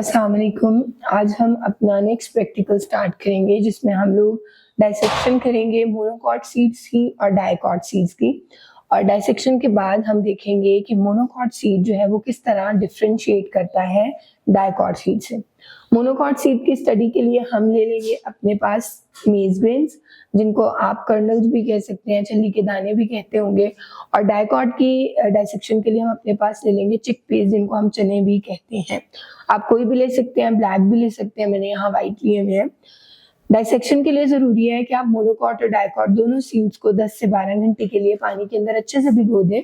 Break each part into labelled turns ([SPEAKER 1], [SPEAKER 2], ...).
[SPEAKER 1] अस्सलाम वालेकुम। आज हम अपना नेक्स्ट प्रैक्टिकल स्टार्ट करेंगे जिसमें हम लोग डाइसेक्शन करेंगे मोनोकॉट सीड्स की और डाइकॉट सीड्स की। और डाइसेक्शन के बाद हम देखेंगे कि मोनोकॉट सीड जो है वो किस तरह डिफरेंशिएट करता है डाइकॉट सीड से। मोनोकॉट सीड की स्टडी के लिए हम ले लेंगे अपने पास मेज ग्रेन्स, जिनको आप कर्नल्स भी कह सकते हैं, छली के दाने भी कहते होंगे। और डाइकॉट की डाइसेक्शन के लिए हम अपने पास ले लेंगे चिकपीस, जिनको हम चने भी कहते हैं। आप कोई भी ले सकते हैं, ब्लैक भी ले सकते हैं, मैंने यहाँ व्हाइट लिए हुए हैं। डाइसेक्शन के लिए जरूरी है कि आप मोनोकॉट और डाइकॉट दोनों सीड्स को 10 से 12 घंटे के लिए पानी के अंदर अच्छे से भिगो दें,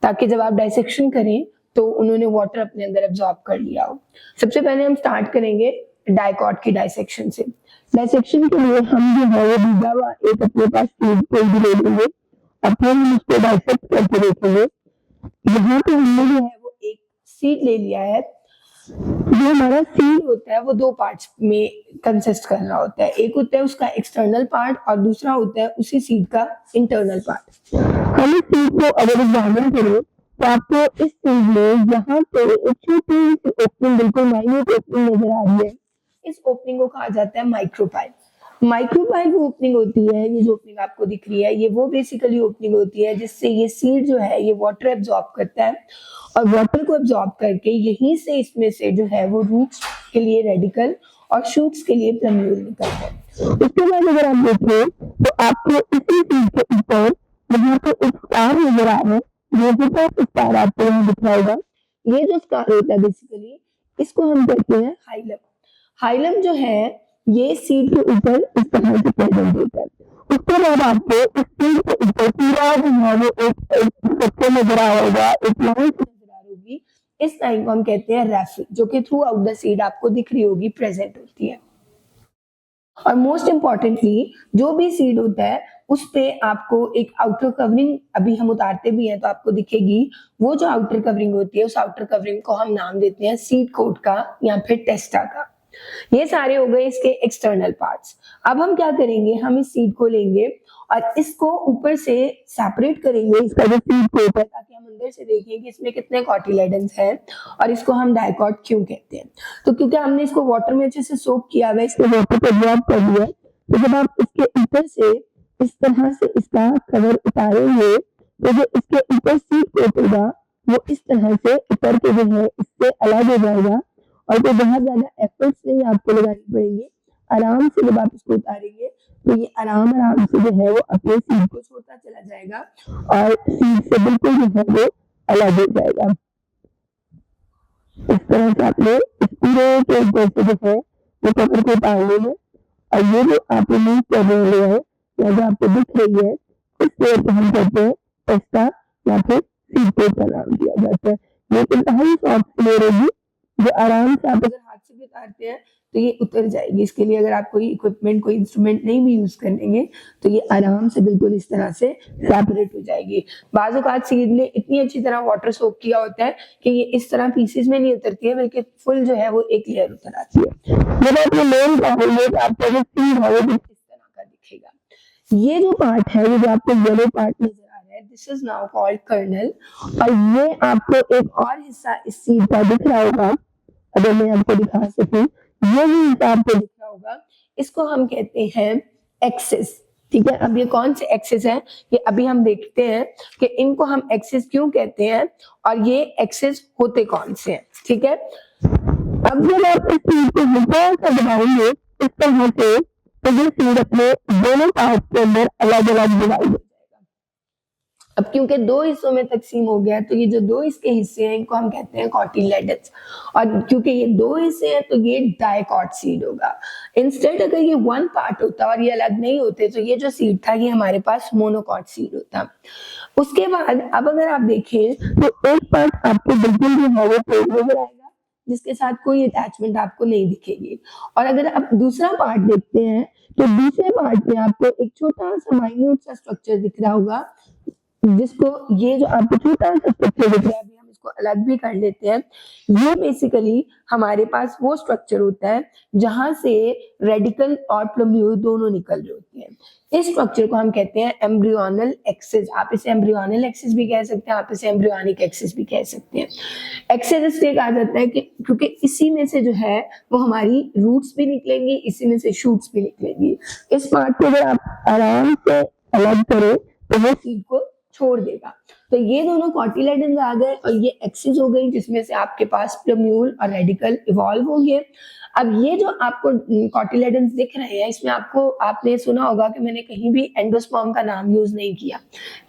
[SPEAKER 1] ताकि जब आप डाइसेक्शन करें तो उन्होंने वाटर अपने अंदर एब्जॉर्ब कर लिया हो। सबसे पहले हम स्टार्ट करेंगे डाइकॉट की डाइसेक्शन से। डाइसेक्शन के लिए हम जो है वो भीगा हुआ एक अपने पास सीड कोई भी ले लेंगे और फिर हम उसको डाइसेक्ट करके देखेंगे। यहाँ पे हमने जो है वो एक सीड ले लिया है। जो हमारा सीड होता है वो दो पार्ट्स में कंसिस्ट कर रहा होता है। एक होता है उसका एक्सटर्नल पार्ट और दूसरा होता है उसी सीड का इंटरनल पार्ट। हम इस सीड को अगर एग्जामिन करें तो आपको इस सीड में यहाँ पे एक छोटी सी ओपनिंग, बिल्कुल माइन्यूट ओपनिंग नजर आ रही है। इस ओपनिंग को कहा जाता है माइक्रोपाइल। माइक्रोपाइल वो ओपनिंग होती है, ये जो ओपनिंग आपको दिख रही है, ये वो बेसिकली ओपनिंग होती है जिससे ये सीड जो है ये वाटर एब्जॉर्ब करता है और वाटर को एब्जॉर्ब करके यहीं से इसमें से जो है वो रूट्स के लिए रेडिकल और शूट्स के लिए प्लम्यूल निकलता है। उसके बाद अगर आप देखें तो आपको इसी सीड के ऊपर यहाँ पे एक स्टार नजर आ रहा है। ये जो स्टार आपको यहाँ दिख रहा होगा, ये जो स्टार होता है बेसिकली इसको हम कहते हैं हाइलम। हाइलम जो है ये सीड के ऊपर इस तरह से प्रेजेंट होता है। उसके बाद आपको इस सीड के ऊपर पूरा जो है वो एक स्ट्रक्चर नजर आ होगा, एक लाइन नजर आ होगी। इस लाइन को हम कहते हैं रैफिल, जो कि थ्रू आउट द सीड आपको दिख रही होगी, प्रेजेंट होती है। और मोस्ट इंपॉर्टेंटली जो भी सीड होता है उस पे आपको एक आउटर कवरिंग, अभी हम उतारते भी हैं तो आपको दिखेगी, वो जो आउटर कवरिंग होती है उस आउटर कवरिंग को हम नाम देते हैं सीड कोट का या फिर टेस्टा का। ये सारे हो गए इसके एक्सटर्नल पार्ट्स। अब हम क्या करेंगे, हम इस सीड को लेंगे और इसको ऊपर से सेपरेट करेंगे, इसका जो सीड कोट है, ताकि हम अंदर से देखें कि इसमें कितने कॉटिलेडन्स हैं और इसको हम डाइकॉट क्यों कहते हैं। तो क्योंकि हमने इसको वाटर में अच्छे से सोक किया हुआ है, इसके वाटर को एब्जॉर्ब कर लिया, तो जब आप इसके ऊपर से इस तरह से इसका कवर उतारेंगे तो जो इसके ऊपर सीड कोट होगा वो इस तरह से उतर के जो है इससे अलग हो जाएगा और तो बहुत ज्यादा एफर्ट्स नहीं आपको लगानी पड़ेंगे। आराम से जब आप इसको उतारेंगे तो ये आराम से जो है वो अपने सीड को छोड़ता चला जाएगा और सीड से बिल्कुल जो है वो अलग हो जाएगा। इस तरह से आपने इस पूरे के ऊपर से जो है वो कवर को उतार लेंगे और ये जो आप रिमूव कर रहे हैं या जो आपको दिख रही है इस लेयर को हम कहते हैं टेस्टा या फिर सीड कोट का नाम दिया जाता है। ये इंतहाई सॉफ्ट लेयर होगी जो आराम से आप अगर हाथ से भी उतारते हैं तो ये उतर जाएगी। इसके लिए अगर आप कोई इक्विपमेंट, कोई इंस्ट्रूमेंट नहीं भी यूज करेंगे तो ये आराम से बिल्कुल इस तरह से सेपरेट हो जाएगी। बाज़ औक़ात सीड ने इतनी अच्छी तरह वाटर सोक किया होता है कि ये इस तरह पीसेस में नहीं उतरती है, बल्कि फुल जो है वो एक लेयर उतर आती है। जब आप ये मेन आपका जो सीड है वो इस तरह का दिखेगा। ये जो पार्ट है, ये जो आपको येलो पार्ट नजर आ रहा है, this is now called colonel. और ये आपको एक और हिस्सा इस सीड का दिख रहा होगा, अगर मैं आपको दिखा सकूं, ये भी हिस्सा आपको दिख रहा होगा, इसको हम कहते हैं एक्सिस। ठीक है, अब ये कौन से एक्सिस है ये अभी हम देखते हैं कि इनको हम एक्सिस क्यों कहते हैं और ये एक्सिस होते कौन से हैं। ठीक है, अब जब आप इस सीड को हल्का सा दबाएंगे इस तरह से तो ये सीड अपने दोनों पार्ट के अंदर अलग अलग डिवाइड हो जाएगा। अब क्योंकि दो हिस्सों में तकसीम हो गया तो ये जो दो इसके हिस्से हैं इनको हम कहते हैं कॉटिलेडन्स, और क्योंकि ये दो हिस्से हैं तो ये डाइकॉट सीड होगा। इंस्टेड अगर ये वन पार्ट होता और ये अलग नहीं होते तो ये जो सीड था ये हमारे पास मोनोकॉट सीड होता। उसके बाद अब अगर आप देखें तो एक पार्ट आपको बिल्कुल जो है वो प्लेन नजर आएगा जिसके साथ कोई अटैचमेंट आपको नहीं दिखेगी, और अगर आप दूसरा पार्ट देखते हैं तो दूसरे पार्ट में आपको एक छोटा सा माइन्यूट सा स्ट्रक्चर दिख रहा होगा, जिसको ये जो आपको छोटा सा स्ट्रक्चर दिख रहा है अभी हम उसको अलग भी कर लेते हैं। ये बेसिकली हमारे पास वो स्ट्रक्चर होता है जहां से रेडिकल और प्लम्यूल दोनों निकल रहे होते हैं। इस स्ट्रक्चर को हम कहते हैं एम्ब्रियोनल एक्सिस। आप इसे एम्ब्रियोनल एक्सिस भी कह सकते हैं, आप इसे एम्ब्रियोनिक एक्सिस भी कह सकते हैं। एक्सिस इसलिए कहा जाता है कि क्योंकि इसी में से जो है वो हमारी रूट्स भी निकलेंगी, इसी में से शूट्स भी निकलेंगी। इस पार्ट को अगर आप आराम से अलग करें तो वो सीड को छोड़ देगा। तो ये दोनों कॉटिलेडन्स आ गए और ये एक्सिस हो गई जिसमें से आपके पास प्लम्यूल और रेडिकल इवॉल्व होंगे। अब ये जो आपको कॉटिलेडन्स दिख रहे हैं, इसमें आपने सुना होगा कि मैंने कहीं भी एंडोस्पर्म का नाम यूज नहीं किया।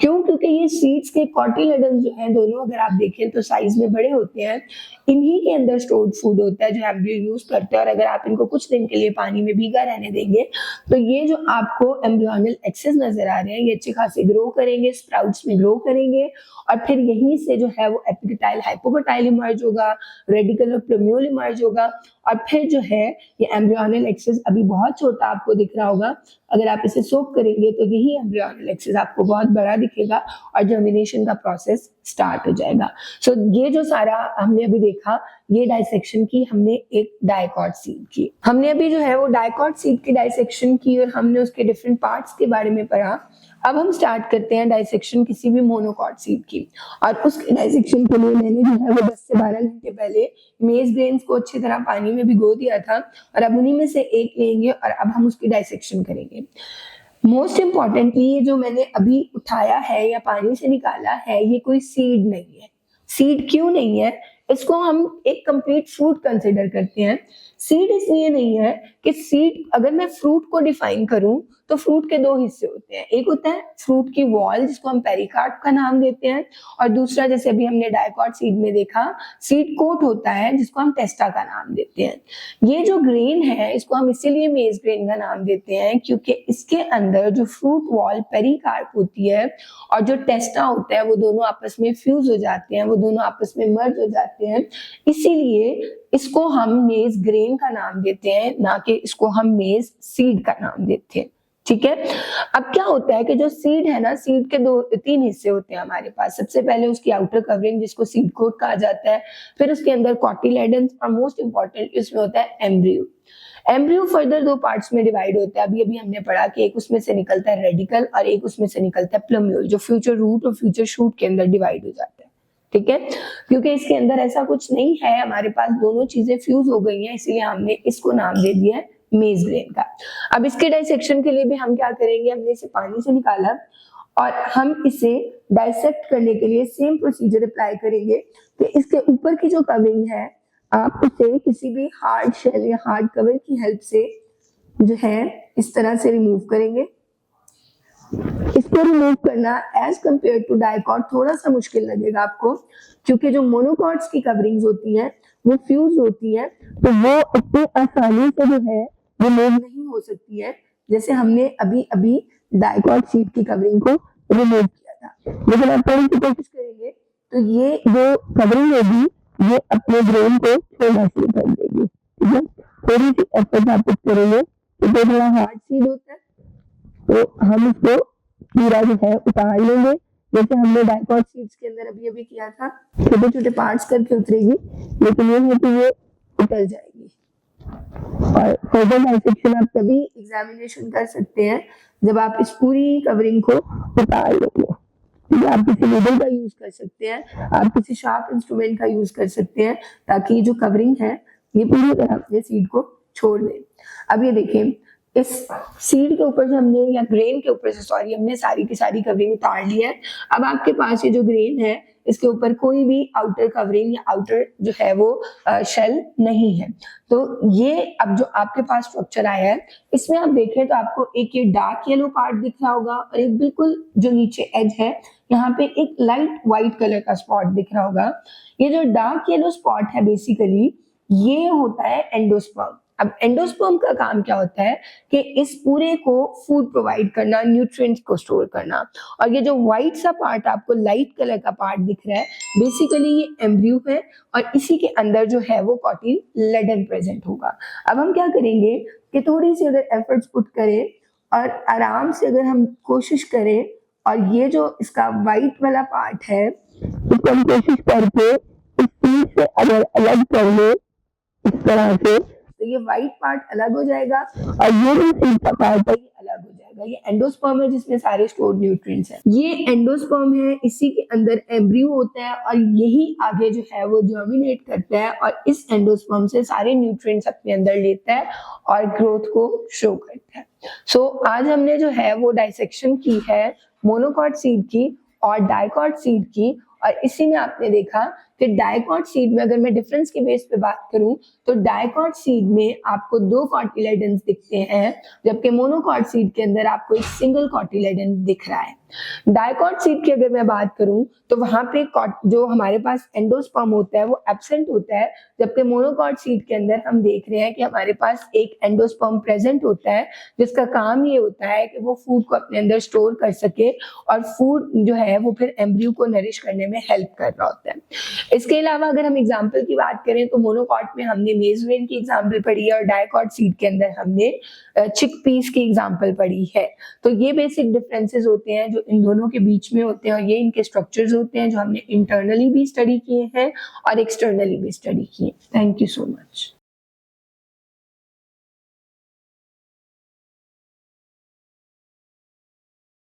[SPEAKER 1] क्यों? क्योंकि ये सीड्स के कॉटिलेडन्स जो हैं दोनों, अगर आप देखें तो साइज में बड़े होते हैं। इन्हीं के अंदर स्टोर्ड फूड होता है जो एम्ब्रियो यूज करते हैं, और अगर आप इनको कुछ दिन के लिए पानी में भीगा रहने देंगे तो ये जो आपको एम्ब्रियोनल एक्सिस नजर आ रहे हैं ये अच्छे खासे ग्रो करेंगे, स्प्राउट्स में ग्रो करेंगे, और फिर यहीं से जो है वो एपिकटाइल हाइपोकटाइल इमर्ज होगा, रेडिकल और प्लम्यूल इमर्ज होगा, और फिर जो है ये एम्ब्रियोनल एक्सिस अभी बहुत छोटा आपको दिख रहा होगा। अगर आप इसे सोक करेंगे तो यही एम्ब्रियोनल एक्सिस आपको बहुत बड़ा दिखेगा और जर्मिनेशन का प्रोसेस स्टार्ट हो जाएगा। सो ये जो सारा हमने अभी देखा, ये डाइसेक्शन की हमने एक डायकॉट सीड की। हमने अभी जो है वो डायकॉट सीड की डाइसेक्शन की और हमने उसके डिफरेंट पार्ट्स के बारे में पढ़ा। अब हम स्टार्ट करते हैं डाइसेक्शन किसी भी मोनोकॉट सीड की, और उसके डाइसेक्शन के लिए मैंने जो है वो 10 से 12 घंटे पहले मेज ग्रेन्स को अच्छी तरह पानी में भिगो दिया था, और अब उन्हीं में से एक लेंगे और अब हम उसकी डाइसेक्शन करेंगे। मोस्ट इम्पॉर्टेंटली ये जो मैंने अभी उठाया है या पानी से निकाला है ये कोई सीड नहीं है। सीड क्यों नहीं है? इसको हम एक कंप्लीट फ्रूट कंसिडर करते हैं। सीड इसलिए नहीं है कि सीड, अगर मैं फ्रूट को डिफाइन करूं तो फ्रूट के दो हिस्से होते हैं। एक होता है फ्रूट की वॉल जिसको हम पेरिकार्प का नाम देते हैं, और दूसरा जैसे अभी हमने डायकॉट सीड में देखा सीड कोट होता है जिसको हम टेस्टा का नाम देते हैं। ये जो ग्रेन है इसको हम इसीलिए मेज ग्रेन का नाम देते हैं क्योंकि इसके अंदर जो फ्रूट वॉल पेरिकार्प होती है और जो टेस्टा होता है वो दोनों आपस में फ्यूज हो जाते हैं, वो दोनों आपस में मर्ज हो जाते हैं। इसीलिए इसको हम मेज ग्रेन का नाम देते हैं, ना कि इसको हम मेज सीड का नाम देते हैं। ठीक है। अब क्या होता है कि जो सीड है ना, सीड के तीन हिस्से होते हैं हमारे पास। सबसे पहले उसकी आउटर कवरिंग जिसको सीड कोट कहा जाता है, फिर उसके अंदर कॉटिलेडन्स, और मोस्ट इंपॉर्टेंट इसमें होता है एम्ब्रियो। एम्ब्रियो फर्दर दो पार्ट्स में डिवाइड होता है। अभी अभी हमने पढ़ा कि एक उसमें से निकलता है रेडिकल और एक उसमें से निकलता है प्लम्यूल, जो फ्यूचर रूट और फ्यूचर शूट के अंदर डिवाइड हो जाता है। ठीक है, क्योंकि इसके अंदर ऐसा कुछ नहीं है, हमारे पास दोनों चीजें फ्यूज हो गई हैं, इसलिए हमने इसको नाम दे दिया है मेज ग्रेन का। अब इसके डाइसेक्शन के लिए भी हम क्या करेंगे, हमने इसे पानी से निकाला और हम इसे डाइसेक्ट करने के लिए सेम प्रोसीजर अप्लाई करेंगे कि इसके ऊपर की जो कवरिंग है आप उसे किसी भी हार्ड शेल या हार्ड कवर की हेल्प से जो है इस तरह से रिमूव करेंगे। इसको रिमूव करना एज कंपेयर टू डाइकॉट थोड़ा सा मुश्किल लगेगा आपको, क्योंकि जो मोनोकॉट्स की कवरिंग्स होती हैं वो फ्यूज होती हैं, तो वो इतनी आसानी से जो है रिमूव नहीं हो सकती है जैसे हमने अभी अभी डाइकॉट सीड की कवरिंग को रिमूव किया था। लेकिन आप थोड़ी सी कोशिश करेंगे तो ये जो कवरिंग होगी ये अपने ग्रेन को छोड़ना शुरू कर देगी। ठीक है, थोड़ी सी एफर्ट आप करेंगे तो जो थोड़ा हार्ड सीड होता है तो हम इसको पूरा जो है उतार लेंगे, जैसे हमने डाइकॉट सीड्स के अंदर अभी अभी किया था। छोटे छोटे पार्ट्स करके उतरेगी, लेकिन ये है कि ये उतर जाएगी। और फर्दर डाइसेक्शन आप तभी एग्जामिनेशन कर सकते हैं जब आप इस पूरी कवरिंग को उतार लेंगे। आप किसी नीडल का यूज कर सकते हैं, आप किसी शार्प इंस्ट्रूमेंट का यूज कर सकते हैं, ताकि ये जो कवरिंग है ये पूरी तरह अपने सीड को छोड़ दे। अब ये देखें, इस सीड के ऊपर से हमने, या ग्रेन के ऊपर से सॉरी, हमने सारी की सारी कवरिंग उतार ली है। अब आपके पास ये जो ग्रेन है इसके ऊपर कोई भी आउटर कवरिंग या आउटर जो है वो शेल नहीं है। तो ये अब जो आपके पास स्ट्रक्चर आया है इसमें आप देखें तो आपको एक ये डार्क येलो पार्ट दिख रहा होगा और एक बिल्कुल जो नीचे एज है यहाँ पे एक लाइट व्हाइट कलर का स्पॉट दिख रहा होगा। ये जो डार्क येलो स्पॉट है बेसिकली ये होता है एंडोस्पर्म। अब एंडोस्पर्म का काम क्या होता है कि इस पूरे को फूड प्रोवाइड करना, न्यूट्रिएंट्स को स्टोर करना। और ये जो व्हाइट सा पार्ट आपको लाइट कलर का पार्ट दिख रहा है बेसिकली ये एम्ब्रियो है, और इसी के अंदर जो है वो कॉटिलेडन प्रेजेंट होगा। अब हम क्या करेंगे कि थोड़ी सी अगर एफर्ट्स पुट करें और आराम से अगर हम कोशिश करें और ये जो इसका व्हाइट वाला पार्ट है इसको हम कोशिश करके इस सीड से अगर अलग कर ले इस तरह से, तो ये व्हाइट पार्ट अलग हो जाएगा और ये जो सीड का पार्ट है ये अलग हो जाएगा। ये एंडोस्पर्म है जिसमें सारे स्टोर्ड न्यूट्रिएंट्स हैं। ये एंडोस्पर्म है, इसी के अंदर एम्ब्रियो होता है और यही आगे जो है वो जर्मिनेट करता है और इस एंडोस्पर्म से सारे न्यूट्रिएंट्स अपने अंदर लेता है और ग्रोथ को शो करता है। सो आज हमने जो है वो डाइसेक्शन की है मोनोकॉट सीड की और डाइकॉट सीड की, और इसी में आपने देखा कि डाइकॉट सीड में अगर मैं डिफरेंस के बेस पे बात करूं तो डाइकॉट सीड में आपको 2 कॉटिलेडन्स दिखते हैं, जबकि मोनोकॉट सीड के अंदर आपको एक सिंगल कॉटिलेडन दिख रहा है। डाइकॉट सीड की अगर मैं बात करूं तो वहां पे जो हमारे पास एंडोस्पर्म होता है वो एब्सेंट होता है, जबकि मोनोकॉट सीड के अंदर हम देख रहे हैं कि हमारे पास एक एंडोस्पर्म प्रेजेंट होता है जिसका काम ये होता है कि वो फूड को अपने अंदर स्टोर कर सके और फूड जो है वो फिर एम्ब्रियो को नरिश करने में हेल्प कर रहा होता है। इसके अलावा अगर हम एग्जाम्पल की बात करें तो मोनोकॉट में हमने मेज ग्रेन की एग्जाम्पल पढ़ी है और डाइकॉट सीड के अंदर हमने चिकपीस की एग्जाम्पल पढ़ी है। तो ये बेसिक डिफरेंसेस होते हैं जो इन दोनों के बीच में होते हैं और ये इनके स्ट्रक्चर्स होते हैं जो हमने इंटरनली भी स्टडी किए हैं और एक्सटर्नली भी स्टडी किए। Thank you so much.